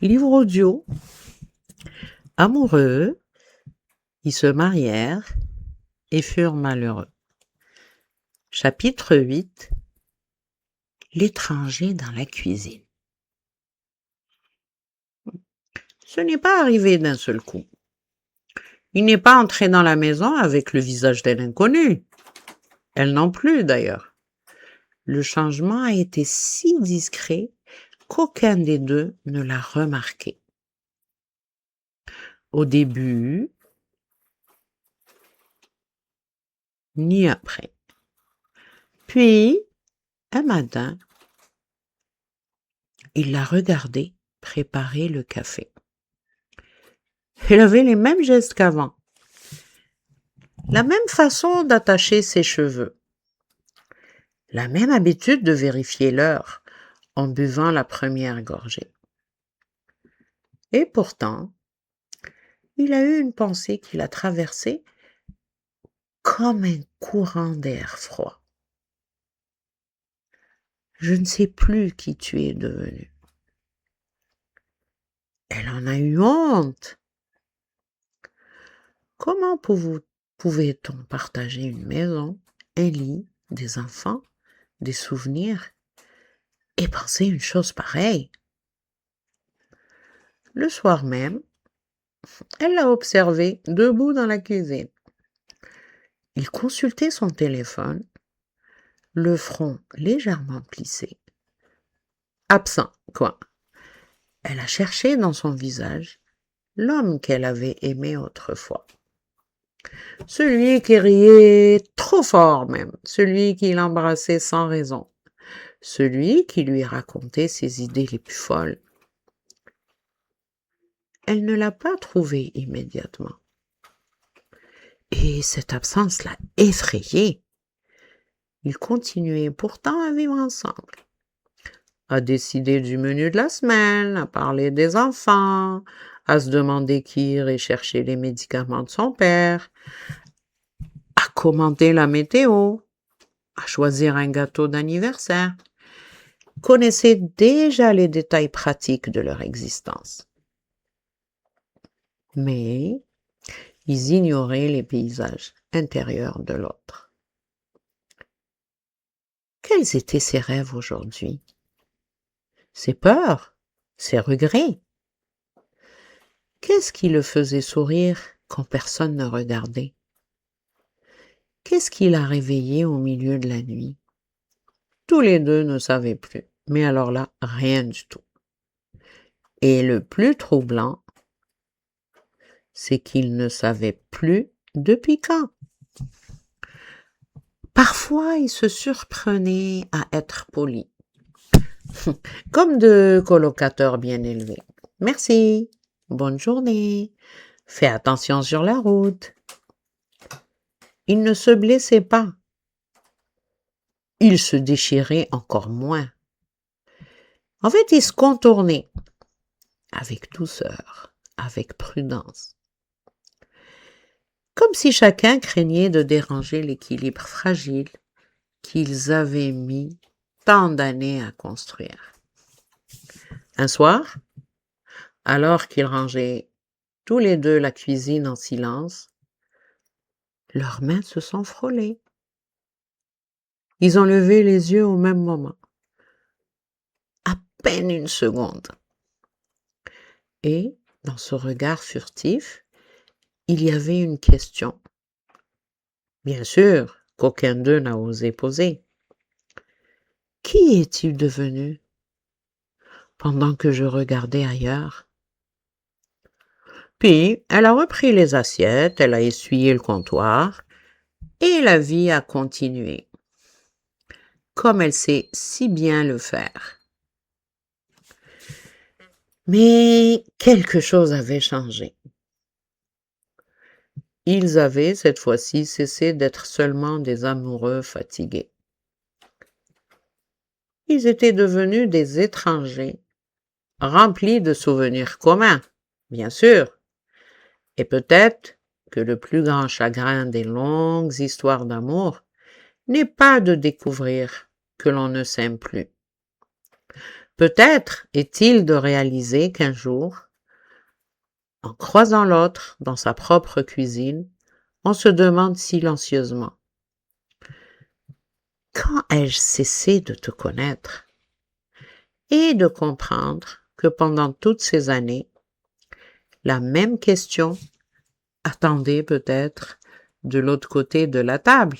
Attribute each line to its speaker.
Speaker 1: Livre audio. Amoureux, ils se marièrent et furent malheureux. Chapitre 8. L'étranger dans la cuisine. Ce n'est pas arrivé d'un seul coup. Il n'est pas entré dans la maison avec le visage d'un inconnu. Elle non plus, d'ailleurs. Le changement a été si discret qu'aucun des deux ne l'a remarqué. Au début, ni après. Puis, un matin, il l'a regardée préparer le café. Elle avait les mêmes gestes qu'avant, la même façon d'attacher ses cheveux, la même habitude de vérifier l'heure en buvant la première gorgée. Et pourtant, il a eu une pensée qui l'a traversé comme un courant d'air froid. Je ne sais plus qui tu es devenu. Elle en a eu honte. Comment pouvait-on partager une maison, un lit, des enfants, des souvenirs et penser une chose pareille? Le soir même, elle l'a observé debout dans la cuisine. Il consultait son téléphone, le front légèrement plissé. Absent, quoi. Elle a cherché dans son visage l'homme qu'elle avait aimé autrefois. Celui qui riait trop fort même, celui qui l'embrassait sans raison, celui qui lui racontait ses idées les plus folles. Elle ne l'a pas trouvé immédiatement. Et cette absence l'a effrayée. Ils continuaient pourtant à vivre ensemble, à décider du menu de la semaine, à parler des enfants, à se demander qui irait chercher les médicaments de son père, à commenter la météo, à choisir un gâteau d'anniversaire. Connaissaient déjà les détails pratiques de leur existence. Mais ils ignoraient les paysages intérieurs de l'autre. Quels étaient ses rêves aujourd'hui? Ses peurs? Ses regrets? Qu'est-ce qui le faisait sourire quand personne ne regardait? Qu'est-ce qui l'a réveillé au milieu de la nuit? Tous les deux ne savaient plus, mais alors là, rien du tout. Et le plus troublant, c'est qu'ils ne savaient plus depuis quand. Parfois, ils se surprenaient à être polis, comme de colocateurs bien élevés. Merci, bonne journée, fais attention sur la route. Ils ne se blessaient pas. Ils se déchiraient encore moins. En fait, ils se contournaient avec douceur, avec prudence. Comme si chacun craignait de déranger l'équilibre fragile qu'ils avaient mis tant d'années à construire. Un soir, alors qu'ils rangeaient tous les deux la cuisine en silence, leurs mains se sont frôlées. Ils ont levé les yeux au même moment. À peine une seconde. Et, dans ce regard furtif, il y avait une question. Bien sûr, qu'aucun d'eux n'a osé poser. Qui es-tu devenu? Pendant que je regardais ailleurs. Puis, elle a repris les assiettes, elle a essuyé le comptoir, et la vie a continué, comme elle sait si bien le faire. Mais quelque chose avait changé. Ils avaient, cette fois-ci, cessé d'être seulement des amoureux fatigués. Ils étaient devenus des étrangers, remplis de souvenirs communs, bien sûr. Et peut-être que le plus grand chagrin des longues histoires d'amour n'est pas de découvrir que l'on ne s'aime plus. Peut-être est-il de réaliser qu'un jour, en croisant l'autre dans sa propre cuisine, on se demande silencieusement: quand ai-je cessé de te connaître? Et de comprendre que pendant toutes ces années, la même question attendait peut-être de l'autre côté de la table.